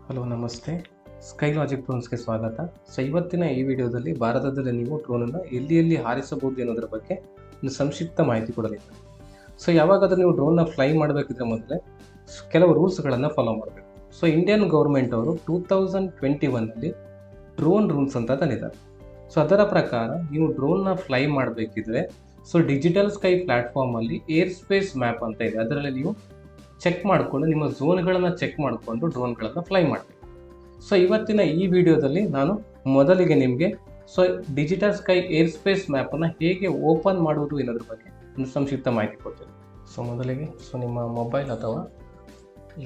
Hello ನಮಸ್ತೆ. Sky logic ಡ್ರೋನ್ಸ್ಗೆ ಸ್ವಾಗತ. ಇವತ್ತಿನ ಈ ವಿಡಿಯೋದಲ್ಲಿ ಭಾರತದಲ್ಲಿ ನೀವು ಡ್ರೋನನ್ನು ಎಲ್ಲಿ ಹಾರಿಸಬಹುದು ಅನ್ನೋದ್ರ ಬಗ್ಗೆ ಒಂದು ಸಂಕ್ಷಿಪ್ತ ಮಾಹಿತಿ ಕೊಡಲಿದ್ದೇನೆ. ಯಾವಾಗಾದರೂ ನೀವು ಡ್ರೋನ್ನ ಫ್ಲೈ ಮಾಡಬೇಕಿದ್ರೆ ಮೊದಲೇ ಕೆಲವು ರೂಲ್ಸ್ಗಳನ್ನು ಫಾಲೋ ಮಾಡಬೇಕು. ಇಂಡಿಯನ್ ಗೌರ್ಮೆಂಟ್ ಅವರು 2021ನಲ್ಲಿ ಡ್ರೋನ್ ರೂಲ್ಸ್ ಅಂತ ತಂದಿದ್ದಾರೆ. ಅದರ ಪ್ರಕಾರ ನೀವು ಡ್ರೋನ್ನ ಫ್ಲೈ ಮಾಡಬೇಕಿದ್ರೆ ಡಿಜಿಟಲ್ ಸ್ಕೈ ಪ್ಲಾಟ್ಫಾರ್ಮಲ್ಲಿ ಏರ್ ಸ್ಪೇಸ್ ಮ್ಯಾಪ್ ಅಂತ ಇದೆ, ಅದರಲ್ಲಿ ನೀವು ಚೆಕ್ ಮಾಡಿಕೊಂಡು ನಿಮ್ಮ ಝೋನ್ಗಳನ್ನು ಚೆಕ್ ಮಾಡಿಕೊಂಡು ಡ್ರೋನ್ಗಳನ್ನು ಫ್ಲೈ ಮಾಡಬೇಕು. ಇವತ್ತಿನ ಈ ವಿಡಿಯೋದಲ್ಲಿ ನಾನು ಮೊದಲಿಗೆ ನಿಮಗೆ ಡಿಜಿಟಲ್ ಸ್ಕೈ ಏರ್ ಸ್ಪೇಸ್ ಮ್ಯಾಪನ್ನು ಹೇಗೆ ಓಪನ್ ಮಾಡುವುದು ಅನ್ನೋದ್ರ ಬಗ್ಗೆ ಒಂದು ಸಂಕ್ಷಿಪ್ತ ಮಾಹಿತಿ ಕೊಡ್ತೀನಿ. ಮೊದಲಿಗೆ ನಿಮ್ಮ ಮೊಬೈಲ್ ಅಥವಾ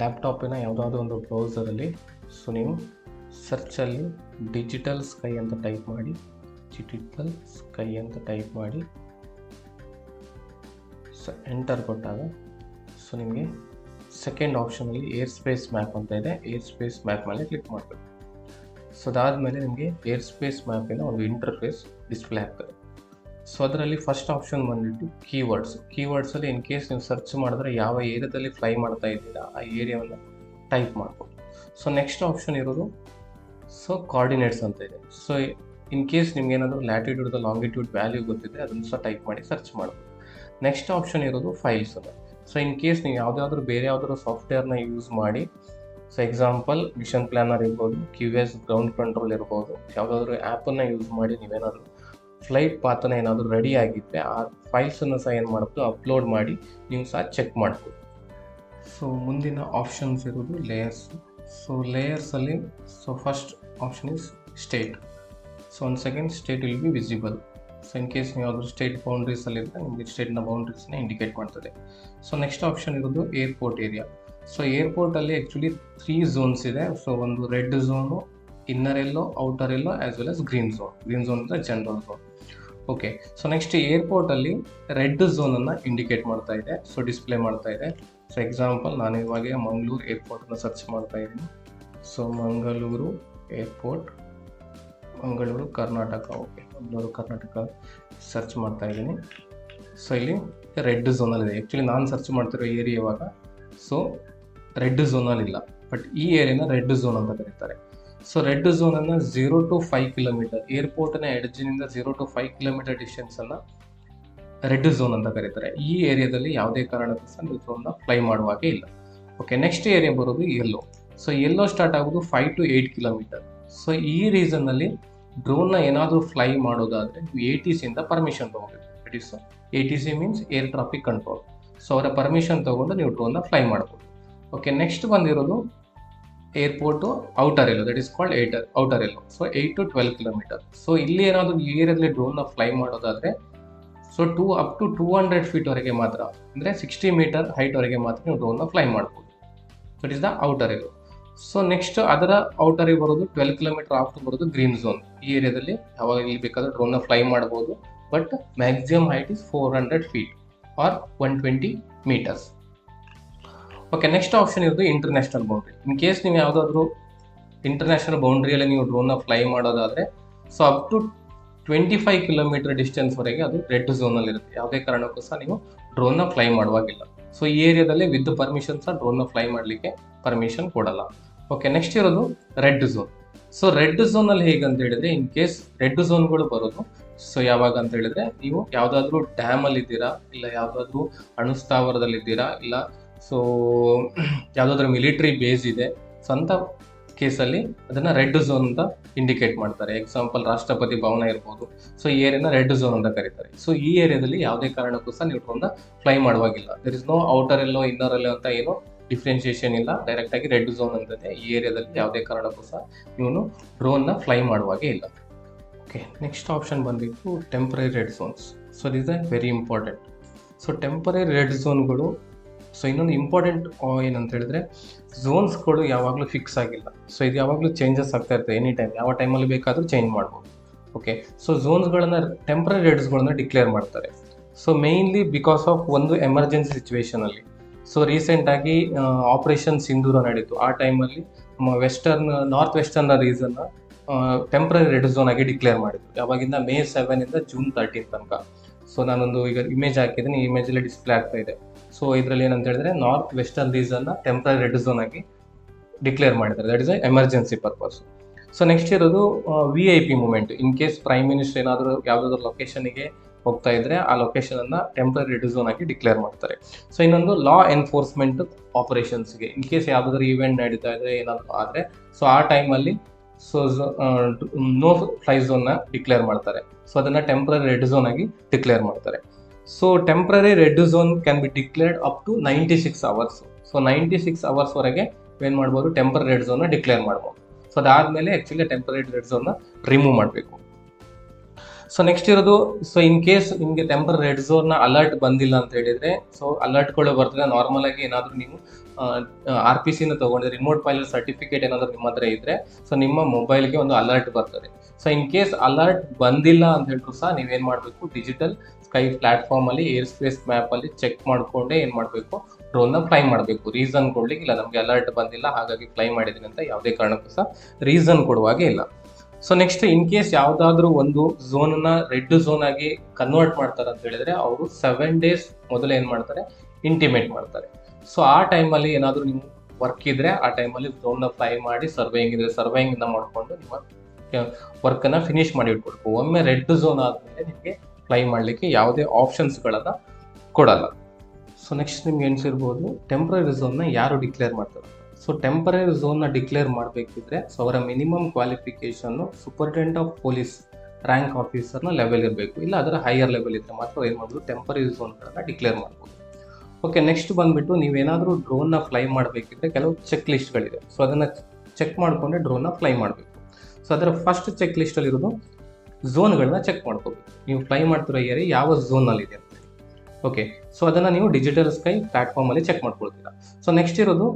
ಲ್ಯಾಪ್ಟಾಪಿನ ಯಾವುದಾದ್ರೂ ಒಂದು ಬ್ರೌಸರಲ್ಲಿ ನೀವು ಸರ್ಚಲ್ಲಿ ಡಿಜಿಟಲ್ ಸ್ಕೈ ಅಂತ ಟೈಪ್ ಮಾಡಿ, ಎಂಟರ್ ಕೊಟ್ಟಾಗ ನಿಮಗೆ ಸೆಕೆಂಡ್ ಆಪ್ಷನಲ್ಲಿ ಏರ್ ಸ್ಪೇಸ್ ಮ್ಯಾಪ್ ಅಂತ ಇದೆ. ಏರ್ ಸ್ಪೇಸ್ ಮ್ಯಾಪ್ ಮೇಲೆ ಕ್ಲಿಕ್ ಮಾಡಬೇಕು. ಅದಾದಮೇಲೆ ನಿಮಗೆ ಏರ್ ಸ್ಪೇಸ್ ಮ್ಯಾಪಿನ ಒಂದು ಇಂಟರ್ಫೇಸ್ ಡಿಸ್ಪ್ಲೇ ಆಗ್ತದೆ. ಅದರಲ್ಲಿ ಫಸ್ಟ್ ಆಪ್ಷನ್ ಬಂದುಬಿಟ್ಟು ಕೀವರ್ಡ್ಸಲ್ಲಿ ಇನ್ ಕೇಸ್ ನೀವು ಸರ್ಚ್ ಮಾಡಿದ್ರೆ ಯಾವ ಏರಿಯಾದಲ್ಲಿ ಫ್ಲೈ ಮಾಡ್ತಾ ಇದ್ದೀರಾ ಆ ಏರಿಯಾವನ್ನು ಟೈಪ್ ಮಾಡ್ಬೋದು. ನೆಕ್ಸ್ಟ್ ಆಪ್ಷನ್ ಇರೋದು ಕೋಆರ್ಡಿನೇಟ್ಸ್ ಅಂತ ಇದೆ. ಇನ್ ಕೇಸ್ ನಿಮ್ಗೆ ಏನಾದರೂ ಲ್ಯಾಟಿಟ್ಯೂಡ್ ಲಾಂಗಿಟ್ಯೂಡ್ ವ್ಯಾಲ್ಯೂ ಗೊತ್ತಿದೆ ಅದನ್ನು ಸಹ ಟೈಪ್ ಮಾಡಿ ಸರ್ಚ್ ಮಾಡ್ಬೋದು. ನೆಕ್ಸ್ಟ್ ಆಪ್ಷನ್ ಇರೋದು ಫೈಲ್ಸ್. ಇನ್ ಕೇಸ್ ನೀವು ಯಾವುದಾದ್ರೂ ಬೇರೆ ಯಾವುದಾದ್ರೂ ಸಾಫ್ಟ್ವೇರ್ನ ಯೂಸ್ ಮಾಡಿ, ಎಕ್ಸಾಂಪಲ್ ಮಿಷನ್ ಪ್ಲ್ಯಾನರ್ ಇರ್ಬೋದು, QS ಗ್ರೌಂಡ್ ಕಂಟ್ರೋಲ್ ಇರ್ಬೋದು, ಯಾವುದಾದ್ರೂ ಆ್ಯಪನ್ನು ಯೂಸ್ ಮಾಡಿ ನೀವೇನಾದರೂ ಫ್ಲೈಟ್ ಪಾತನ್ನು ಏನಾದರೂ ರೆಡಿ ಆಗಿದ್ದರೆ ಆ ಫೈಲ್ಸನ್ನು ಸಹ ಏನು ಮಾಡ್ಬೋದು ಅಪ್ಲೋಡ್ ಮಾಡಿ ನೀವು ಸಹ ಚೆಕ್ ಮಾಡ್ಬೋದು. ಮುಂದಿನ ಆಪ್ಷನ್ಸ್ ಇರೋದು ಲೇಯರ್ಸ್. ಲೇಯರ್ಸಲ್ಲಿ first option is state. One second state will be visible. In case ನೀವು ಯಾವ್ದಾದ್ರು ಸ್ಟೇಟ್ ಬೌಂಡ್ರೀಸಲ್ಲಿದ್ದರೆ ನಿಮಗೆ ಸ್ಟೇಟ್ನ ಬೌಂಡ್ರೀಸ್ನ ಇಂಡಿಕೇಟ್ ಮಾಡ್ತದೆ. ನೆಕ್ಸ್ಟ್ ಆಪ್ಷನ್ ಇರೋದು ಏರ್ಪೋರ್ಟ್ ಏರಿಯಾ. ಏರ್ಪೋರ್ಟಲ್ಲಿ ಆ್ಯಕ್ಚುಲಿ 3 ಝೋನ್ಸ್ ಇದೆ. ಒಂದು red zone, inner yellow, outer yellow, as well as green zone ಅಂದರೆ ಜನರಲ್ ಝೋನ್. ಓಕೆ, ನೆಕ್ಸ್ಟ್ ಏರ್ಪೋರ್ಟಲ್ಲಿ ರೆಡ್ ಝೋನನ್ನು ಇಂಡಿಕೇಟ್ ಮಾಡ್ತಾ ಇದೆ, ಡಿಸ್ಪ್ಲೇ ಮಾಡ್ತಾ ಇದೆ. ಎಕ್ಸಾಂಪಲ್ ನಾನು ಇವಾಗ ಮಂಗಳೂರು ಏರ್ಪೋರ್ಟನ್ನು ಸರ್ಚ್ ಮಾಡ್ತಾ ಇದ್ದೀನಿ. Mangaluru airport, Mangaluru Karnataka. Okay, Mangaluru Karnataka search ಮಾಡ್ತಾ ಇದ್ದೀನಿ. ಇಲ್ಲಿ ರೆಡ್ ಝೋನಲ್ಲಿದೆ. ಆ್ಯಕ್ಚುಲಿ ನಾನು ಸರ್ಚ್ ಮಾಡ್ತಿರೋ ಏರಿಯಾ ಇವಾಗ ರೆಡ್ ಝೋನಲ್ಲಿಲ್ಲ, ಬಟ್ ಈ ಏರಿಯಾನ ರೆಡ್ ಝೋನ್ ಅಂತ ಕರೀತಾರೆ. ರೆಡ್ ಝೋನನ್ನು 0 to 5 ಕಿಲೋಮೀಟರ್, ಏರ್ಪೋರ್ಟ್ನ ಎಡ್ಜಿನಿಂದ 0 to 5 ಕಿಲೋಮೀಟರ್ ಡಿಸ್ಟೆನ್ಸನ್ನು ರೆಡ್ ಝೋನ್ ಅಂತ ಕರೀತಾರೆ. ಈ ಏರಿಯಾದಲ್ಲಿ ಯಾವುದೇ ಕಾರಣಕ್ಕೂ ಸಹ ನೀವು ಡ್ರೋನ್ನ ಫ್ಲೈ ಮಾಡುವಾಗೆ ಇಲ್ಲ. ಓಕೆ, ನೆಕ್ಸ್ಟ್ ಏರಿಯಾ ಬರೋದು ಎಲ್ಲೋ. ಎಲ್ಲೋ ಸ್ಟಾರ್ಟ್ ಆಗೋದು 5 to 8 ಕಿಲೋಮೀಟರ್. ಈ ರೀಸನ್ನಲ್ಲಿ ಡ್ರೋನ್ನ ಏನಾದರೂ ಫ್ಲೈ ಮಾಡೋದಾದರೆ ನೀವು ATCಯಿಂದ ಪರ್ಮಿಷನ್ ತೊಗೋಬೇಕು. It is ATC means air traffic control. ಅವರ ಪರ್ಮಿಷನ್ ತೊಗೊಂಡು ನೀವು ಡ್ರೋನ್ನ ಫ್ಲೈ ಮಾಡ್ಬೋದು. ಓಕೆ, ನೆಕ್ಸ್ಟ್ ಬಂದಿರೋದು airport outer yellow, that is called outer yellow. 8 to 12 kilometre. ಇಲ್ಲಿ ಏನಾದರೂ ಈ ಏರಿಯಾದಲ್ಲಿ ಡ್ರೋನ್ನ ಫ್ಲೈ ಮಾಡೋದಾದರೆ ಅಪ್ ಟು 200 ಫೀಟ್ವರೆಗೆ ಮಾತ್ರ, ಅಂದರೆ 60 ಮೀಟರ್ ಹೈಟ್ವರೆಗೆ ಮಾತ್ರ ನೀವು ಡ್ರೋನ್ನ ಫ್ಲೈ ಮಾಡ್ಬೋದು. It is the outer yellow. Next ಅದರ ಔಟರಿಗೆ ಬರೋದು 12 ಕಿಲೋಮೀಟರ್ ಆಫ್ಟರ್ ಬರೋದು ಗ್ರೀನ್ ಝೋನ್. ಈ ಏರಿಯಾದಲ್ಲಿ ಯಾವಾಗ ಇಲ್ಲಿ ಬೇಕಾದರೂ ಡ್ರೋನ್ನ ಫ್ಲೈ ಮಾಡ್ಬೋದು, but maximum height is 400 feet or 120 metres. Okay, next option ಇರೋದು ಇಂಟರ್ನ್ಯಾಷನಲ್ ಬೌಂಡ್ರಿ. ಇನ್ ಕೇಸ್ ನೀವು ಯಾವುದಾದ್ರೂ ಇಂಟರ್ನ್ಯಾಷನಲ್ ಬೌಂಡ್ರಿಯಲ್ಲಿ ನೀವು ಡ್ರೋನ್ನ ಫ್ಲೈ ಮಾಡೋದಾದರೆ ಅಪ್ ಟು 25 ಕಿಲೋಮೀಟರ್ ಡಿಸ್ಟೆನ್ಸ್ವರೆಗೆ ಅದು ರೆಡ್ ಝೋನಲ್ಲಿ ಇರುತ್ತೆ. ಯಾವುದೇ ಕಾರಣಕ್ಕೂ ಸಹ ನೀವು ಡ್ರೋನ್ನ ಫ್ಲೈ ಮಾಡುವಾಗಿಲ್ಲ. ಈ ಏರಿಯಾದಲ್ಲಿ ವಿತ್ ಪರ್ಮಿಷನ್ ಸಹ ಡ್ರೋನ್ನ ಫ್ಲೈ ಮಾಡಲಿಕ್ಕೆ ಪರ್ಮಿಷನ್ ಕೊಡಲ್ಲ. ಓಕೆ, ನೆಕ್ಸ್ಟ್ ಇರೋದು ರೆಡ್ ಝೋನ್. ರೆಡ್ ಝೋನಲ್ಲಿ ಹೇಗಂತ ಹೇಳಿದ್ರೆ, ಇನ್ ಕೇಸ್ ರೆಡ್ ಝೋನ್ಗಳು ಬರೋದು ಯಾವಾಗ ಅಂತ ಹೇಳಿದ್ರೆ, ನೀವು ಯಾವುದಾದ್ರೂ ಡ್ಯಾಮಲ್ಲಿ ಇದ್ದೀರಾ, ಇಲ್ಲ ಯಾವುದಾದ್ರೂ ಅಣುಸ್ಥಾವರದಲ್ಲಿದ್ದೀರಾ, ಇಲ್ಲ ಯಾವುದಾದ್ರೂ ಮಿಲಿಟರಿ ಬೇಸ್ ಇದೆ, ಅಂಥ ಕೇಸಲ್ಲಿ ಅದನ್ನು ರೆಡ್ ಝೋನ್ ಅಂತ ಇಂಡಿಕೇಟ್ ಮಾಡ್ತಾರೆ. ಎಕ್ಸಾಂಪಲ್ ರಾಷ್ಟ್ರಪತಿ ಭವನ ಇರ್ಬೋದು. ಈ ಏರಿಯಾನ ರೆಡ್ ಝೋನ್ ಅಂತ ಕರೀತಾರೆ. ಈ ಏರಿಯಾದಲ್ಲಿ ಯಾವುದೇ ಕಾರಣಕ್ಕೂ ಸಹ ನೀವು ಡ್ರೋನ್ನ ಫ್ಲೈ ಮಾಡುವಾಗಿಲ್ಲ. There is no outer yellow inner yellow ಅಂತ ಏನೋ ಡಿಫ್ರೆನ್ಸಿಯೇಷನ್ ಇಲ್ಲ, ಡೈರೆಕ್ಟಾಗಿ ರೆಡ್ ಝೋನ್ ಅಂತದೆ. ಈ ಏರಿಯಾದಲ್ಲಿ ಯಾವುದೇ ಕಾರಣಕ್ಕೂ ಸಹ ನೀವು ಡ್ರೋನ್ನ ಫ್ಲೈ ಮಾಡುವಾಗೆ ಇಲ್ಲ. ಓಕೆ, ನೆಕ್ಸ್ಟ್ ಆಪ್ಷನ್ ಬಂದಿತ್ತು temporary red zones. This are very important. Temporary red ಝೋನ್ಗಳು ಇನ್ನೊಂದು ಇಂಪಾರ್ಟೆಂಟ್ ಏನಂತ ಹೇಳಿದ್ರೆ, ಝೋನ್ಸ್ಗಳು ಯಾವಾಗಲೂ ಫಿಕ್ಸ್ ಆಗಿಲ್ಲ. ಇದು ಯಾವಾಗಲೂ ಚೇಂಜಸ್ ಆಗ್ತಾ ಇರ್ತದೆ. ಎನಿ ಟೈಮ್, ಯಾವ ಟೈಮಲ್ಲಿ ಬೇಕಾದರೂ ಚೇಂಜ್ ಮಾಡ್ಬೋದು. ಓಕೆ, ಝೋನ್ಸ್ಗಳನ್ನು ಟೆಂಪರರಿ ರೆಡ್ಸ್ಗಳನ್ನ ಡಿಕ್ಲೇರ್ ಮಾಡ್ತಾರೆ. ಮೇಯ್ನ್ಲಿ ಬಿಕಾಸ್ ಆಫ್ ಒಂದು ಎಮರ್ಜೆನ್ಸಿ ಸಿಚುವೇಷನಲ್ಲಿ. ರೀಸೆಂಟಾಗಿ ಆಪರೇಷನ್ ಸಿಂಧೂರ ನಡೀತು. ಆ ಟೈಮಲ್ಲಿ ನಮ್ಮ ನಾರ್ತ್ ವೆಸ್ಟರ್ನ್ ರೀಸನ್ನ ಟೆಂಪರರಿ ರೆಡ್ ಝೋನ್ ಆಗಿ ಡಿಕ್ಲೇರ್ ಮಾಡಿದ್ರು. ಯಾವಾಗಿಂದ May 7 ಇಂದ June 13 ತನಕ. ನಾನೊಂದು ಈಗ ಇಮೇಜ್ ಹಾಕಿದ್ದೀನಿ, ಈ ಇಮೇಜಲ್ಲಿ ಡಿಸ್ಪ್ಲೇ ಆಗ್ತಾ ಇದೆ. ಇದರಲ್ಲಿ ಏನಂತ ಹೇಳಿದ್ರೆ, ನಾರ್ತ್ ವೆಸ್ಟರ್ನ್ ರೀಸನ್ನ ಟೆಂಪರರಿ ರೆಡ್ ಝೋನ್ ಆಗಿ ಡಿಕ್ಲೇರ್ ಮಾಡಿದ್ದಾರೆ, that is emergency purpose. So next ಇರೋದು VIP movement. In case prime minister ಏನಾದರೂ ಯಾವುದಾದ್ರೂ ಲೊಕೇಶನ್ಗೆ ಹೋಗ್ತಾ ಇದ್ರೆ ಆ ಲೊಕೇಶನ್ ಅನ್ನ ಟೆಂಪರರಿ ರೆಡ್ ಝೋನ್ ಆಗಿ ಡಿಕ್ಲೇರ್ ಮಾಡ್ತಾರೆ. ಸೊ ಇನ್ನೊಂದು ಲಾ ಎನ್ಫೋರ್ಸ್ಮೆಂಟ್ ಆಪರೇಷನ್ಸ್ಗೆ, ಇನ್ ಕೇಸ್ ಯಾವುದಾದ್ರೂ ಇವೆಂಟ್ ನಡೀತಾ ಇದ್ರೆ ಏನಾದರೂ ಆದರೆ, ಸೊ ಆ ಟೈಮಲ್ಲಿ ಸೊ ನೋ ಫ್ಲೈ ಝೋನ್ನ ಡಿಕ್ಲೇರ್ ಮಾಡ್ತಾರೆ. ಸೊ ಅದನ್ನು ಟೆಂಪ್ರರಿ ರೆಡ್ ಝೋನ್ ಆಗಿ ಡಿಕ್ಲೇರ್ ಮಾಡ್ತಾರೆ. So temporary red zone can be declared up to 96 hours. So 96 ಅವರ್ಸ್ವರೆಗೆ ಏನು ಮಾಡ್ಬೋದು, ಟೆಂಪ್ರರಿ ರೆಡ್ ಝೋನ್ನ ಡಿಕ್ಲೇರ್ ಮಾಡ್ಬೋದು. ಸೊ ಅದಾದಮೇಲೆ ಆ್ಯಕ್ಚುಲಿ ಟೆಂಪ್ರರಿ ರೆಡ್ ಝೋನ್ನ ರಿಮೂವ್ ಮಾಡಬೇಕು. ಸೊ ನೆಕ್ಸ್ಟ್ ಇರೋದು, ಸೊ ಇನ್ ಕೇಸ್ ನಿಮಗೆ ಟೆಂಪರರಿ ರೆಡ್ ಝೋನ್ನ ಅಲರ್ಟ್ ಬಂದಿಲ್ಲ ಅಂತ ಹೇಳಿದರೆ, ಸೊ ಅಲರ್ಟ್ಗಳು ಬರ್ತದೆ. ನಾರ್ಮಲ್ ಆಗಿ ಏನಾದರೂ ನೀವು RPCನ ತೊಗೊಂಡಿದ್ರೆ, ರಿಮೋಟ್ ಪೈಲಟ್ ಸರ್ಟಿಫಿಕೇಟ್ ಏನಾದರೂ ನಿಮ್ಮ ಹತ್ರ ಇದ್ದರೆ, ಸೊ ನಿಮ್ಮ ಮೊಬೈಲ್ಗೆ ಒಂದು ಅಲರ್ಟ್ ಬರ್ತದೆ. ಸೊ ಇನ್ ಕೇಸ್ ಅಲರ್ಟ್ ಬಂದಿಲ್ಲ ಅಂತ ಹೇಳಿದ್ರು ಸಹ ನೀವೇನು ಮಾಡಬೇಕು, ಡಿಜಿಟಲ್ ಸ್ಕೈ ಪ್ಲಾಟ್ಫಾರ್ಮಲ್ಲಿ ಏರ್ ಸ್ಪೇಸ್ ಮ್ಯಾಪಲ್ಲಿ ಚೆಕ್ ಮಾಡಿಕೊಂಡೇ ಏನು ಮಾಡಬೇಕು, ಡ್ರೋನ್ನ ಫ್ಲೈ ಮಾಡಬೇಕು. ರೀಸನ್ ಕೊಡ್ಲಿಕ್ಕೆ ಇಲ್ಲ, ನಮಗೆ ಅಲರ್ಟ್ ಬಂದಿಲ್ಲ ಹಾಗಾಗಿ ಫ್ಲೈ ಮಾಡಿದ್ದೀನಿ ಅಂತ ಯಾವುದೇ ಕಾರಣಕ್ಕೂ ಸಹ ರೀಸನ್ ಕೊಡುವಾಗೆ ಇಲ್ಲ. ಸೊ ನೆಕ್ಸ್ಟ್ ಇನ್ ಕೇಸ್ ಯಾವುದಾದ್ರೂ ಒಂದು ಝೋನನ್ನ ರೆಡ್ ಝೋನ್ ಆಗಿ ಕನ್ವರ್ಟ್ ಮಾಡ್ತಾರೆ ಅಂತ ಹೇಳಿದ್ರೆ, ಅವರು 7 days ಮೊದಲು ಏನು ಮಾಡ್ತಾರೆ, ಇಂಟಿಮೇಟ್ ಮಾಡ್ತಾರೆ. ಸೊ ಆ ಟೈಮಲ್ಲಿ ಏನಾದರೂ ನೀವು ವರ್ಕ್ ಇದ್ರೆ ಆ ಟೈಮಲ್ಲಿ ಝೋನ್ನ ಫ್ಲೈ ಮಾಡಿ, ಸರ್ವೇಯಿಂಗ್ ಇದ್ರೆ ಸರ್ವೇಯಿಂಗಿಂದ ಮಾಡಿಕೊಂಡು ನಿಮ್ಮ ವರ್ಕನ್ನು ಫಿನಿಶ್ ಮಾಡಿ ಇಟ್ಕೊಡ್ಬೇಕು. ಒಮ್ಮೆ ರೆಡ್ ಝೋನ್ ಆದಮೇಲೆ ನಿಮಗೆ ಫ್ಲೈ ಮಾಡಲಿಕ್ಕೆ ಯಾವುದೇ ಆಪ್ಷನ್ಸ್ಗಳನ್ನು ಕೊಡಲ್ಲ. ಸೊ ನೆಕ್ಸ್ಟ್ ನಿಮ್ಗೆ ಎಣಿಸಿರ್ಬೋದು, ಟೆಂಪ್ರರಿ ಝೋನ್ನ ಯಾರು ಡಿಕ್ಲೇರ್ ಮಾಡ್ತಾರೆ. ಸೊ ಟೆಂಪರರಿ ಝೋನ್ನ ಡಿಕ್ಲೇರ್ ಮಾಡಬೇಕಿದ್ರೆ, ಸೊ ಅವರ ಮಿನಿಮಮ್ ಕ್ವಾಲಿಫಿಕೇಷನ್ನು ಸೂಪರಿಂಟೆಂಡೆಂಟ್ ಆಫ್ ಪೊಲೀಸ್ ರ್ಯಾಂಕ್ ಆಫೀಸರ್ನ ಲೆವೆಲ್ ಇರಬೇಕು, ಇಲ್ಲ ಅದರ ಹೈಯರ್ ಲೆವೆಲ್ ಇದ್ದರೆ ಮಾತ್ರ ಏನು ಮಾಡ್ಬೋದು, ಟೆಂಪರರಿ ಝೋನ್ಗಳನ್ನು ಡಿಕ್ಲೇರ್ ಮಾಡ್ಬೋದು. ಓಕೆ, ನೆಕ್ಸ್ಟ್ ಬಂದುಬಿಟ್ಟು ನೀವೇನಾದರೂ ಡ್ರೋನ್ನ ಫ್ಲೈ ಮಾಡಬೇಕಿದ್ರೆ ಕೆಲವು ಚೆಕ್ ಲಿಸ್ಟ್ಗಳಿದೆ. ಸೊ ಅದನ್ನು ಚೆಕ್ ಮಾಡಿಕೊಂಡೆ ಡ್ರೋನ್ನ ಫ್ಲೈ ಮಾಡಬೇಕು. ಸೊ ಅದರ ಫಸ್ಟ್ ಚೆಕ್ ಲಿಸ್ಟಲ್ಲಿರೋದು ಝೋನ್ಗಳನ್ನ ಚೆಕ್ ಮಾಡ್ಕೋಬೇಕು. ನೀವು ಫ್ಲೈ ಮಾಡ್ತಿರೋ ಏರಿಯಾ ಯಾವ ಝೋನಲ್ಲಿದೆ ಅಂತ. ಓಕೆ, ಸೊ ಅದನ್ನು ನೀವು ಡಿಜಿಟಲ್ ಸ್ಕೈ ಪ್ಲಾಟ್ಫಾರ್ಮಲ್ಲಿ ಚೆಕ್ ಮಾಡ್ಕೊಳ್ತೀರಾ. ಸೊ ನೆಕ್ಸ್ಟ್ ಇರೋದು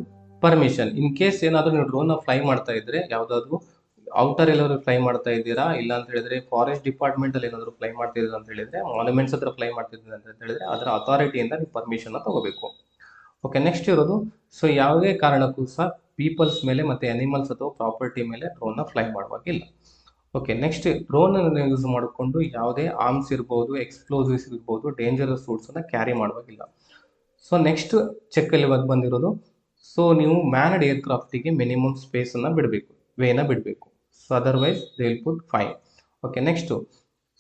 ಪರ್ಮಿಷನ್. ಇನ್ ಕೇಸ್ ಏನಾದರೂ ನೀವು ಡ್ರೋನ್ನ ಫ್ಲೈ ಮಾಡ್ತಾ ಇದ್ರೆ, ಯಾವುದಾದ್ರೂ ಔಟರ್ ಎಲ್ಲಾದರೂ ಫ್ಲೈ ಮಾಡ್ತಾ ಇದ್ದೀರಾ, ಇಲ್ಲ ಅಂತ ಹೇಳಿದ್ರೆ ಫಾರೆಸ್ಟ್ ಡಿಪಾರ್ಟ್ಮೆಂಟಲ್ಲಿ ಏನಾದರೂ ಫ್ಲೈ ಮಾಡ್ತಿದ್ದೀರಾ ಅಂತ ಹೇಳಿದ್ರೆ, ಮಾನ್ಯುಮೆಂಟ್ಸ್ ಹತ್ರ ಫ್ಲೈ ಮಾಡ್ತಿದ್ದೀರಾ ಅಂತ ಹೇಳಿದ್ರೆ ಅದರ ಅಥಾರಿಟಿಯಿಂದ ನೀವು ಪರ್ಮಿಷನ್ನ ತಗೋಬೇಕು. ಓಕೆ, ನೆಕ್ಸ್ಟ್ ಇರೋದು, ಸೊ ಯಾವುದೇ ಕಾರಣಕ್ಕೂ ಸಹ ಪೀಪಲ್ಸ್ ಮೇಲೆ ಮತ್ತು ಅನಿಮಲ್ಸ್ ಅಥವಾ ಪ್ರಾಪರ್ಟಿ ಮೇಲೆ ಡ್ರೋನ್ನ ಫ್ಲೈ ಮಾಡುವಾಗಿಲ್ಲ. ಓಕೆ, ನೆಕ್ಸ್ಟ್ ಡ್ರೋನನ್ನು ಯೂಸ್ ಮಾಡಿಕೊಂಡು ಯಾವುದೇ ಆರ್ಮ್ಸ್ ಇರ್ಬೋದು, ಎಕ್ಸ್ಪ್ಲೋಸಿವ್ಸ್ ಇರ್ಬೋದು, ಡೇಂಜರಸ್ ಸೂಟ್ಸನ್ನು ಕ್ಯಾರಿ ಮಾಡುವಾಗಿಲ್ಲ. ಸೊ ನೆಕ್ಸ್ಟ್ ಚೆಕ್ಕಲ್ಲಿ ಬಂದಿರೋದು, ಸೊ ನೀವು ಮ್ಯಾನ್ಡ್ ಏರ್ಕ್ರಾಫ್ಟಿಗೆ ಮಿನಿಮಮ್ ಸ್ಪೇಸನ್ನು ಬಿಡಬೇಕು, ವೇನ ಬಿಡಬೇಕು. So otherwise they will put fine. Okay, next,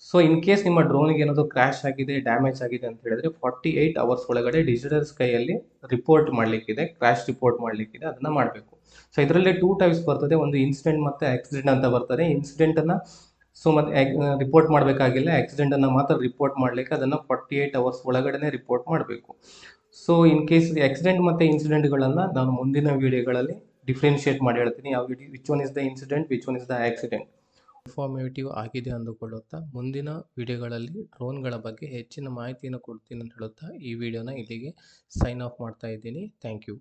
so in case ನಿಮ್ಮ ಡ್ರೋನಿಗೆ ಏನಾದರೂ ಕ್ರ್ಯಾಶ್ ಆಗಿದೆ, ಡ್ಯಾಮೇಜ್ ಆಗಿದೆ ಅಂತ ಹೇಳಿದ್ರೆ 48 hours ಒಳಗಡೆ ಡಿಜಿಟಲ್ ಸ್ಕೈಯಲ್ಲಿ ರಿಪೋರ್ಟ್ ಮಾಡಲಿಕ್ಕಿದೆ, ಕ್ರ್ಯಾಶ್ ರಿಪೋರ್ಟ್ ಮಾಡಲಿಕ್ಕಿದೆ, ಅದನ್ನು ಮಾಡಬೇಕು. ಸೊ ಇದರಲ್ಲಿ 2 types ಬರ್ತದೆ, ಒಂದು ಇನ್ಸಿಡೆಂಟ್ ಮತ್ತು ಆಕ್ಸಿಡೆಂಟ್ ಅಂತ ಬರ್ತದೆ. ಇನ್ಸಿಡೆಂಟನ್ನು ಸೊ ಮತ್ತೆ ರಿಪೋರ್ಟ್ ಮಾಡಬೇಕಾಗಿಲ್ಲ, ಆಕ್ಸಿಡೆಂಟನ್ನು ಮಾತ್ರ ರಿಪೋರ್ಟ್ ಮಾಡಲಿಕ್ಕೆ ಅದನ್ನು 48 hours ಒಳಗಡೆ ರಿಪೋರ್ಟ್ ಮಾಡಬೇಕು. ಸೊ ಇನ್ ಕೇಸ್ ಆಕ್ಸಿಡೆಂಟ್ ಮತ್ತು ಇನ್ಸಿಡೆಂಟ್ಗಳನ್ನು ನಾನು ಮುಂದಿನ ವೀಡಿಯೋಗಳಲ್ಲಿ ಡಿಫ್ರೆನ್ಷಿಯೇಟ್ ಮಾಡಿ ಹೇಳ್ತೀನಿ, ಯಾವ which one is the incident, which one is the accident. Informative ಆಗಿದೆ ಅಂದುಕೊಳ್ಳುತ್ತಾ ಮುಂದಿನ ವಿಡಿಯೋಗಳಲ್ಲಿ ಡ್ರೋನ್ಗಳ ಬಗ್ಗೆ ಹೆಚ್ಚಿನ ಮಾಹಿತಿಯನ್ನು ಕೊಡ್ತೀನಿ ಅಂತ ಹೇಳುತ್ತಾ ಈ ವಿಡಿಯೋನ ಇಲ್ಲಿಗೆ ಸೈನ್ ಆಫ್ ಮಾಡ್ತಾ ಇದ್ದೀನಿ. Thank you.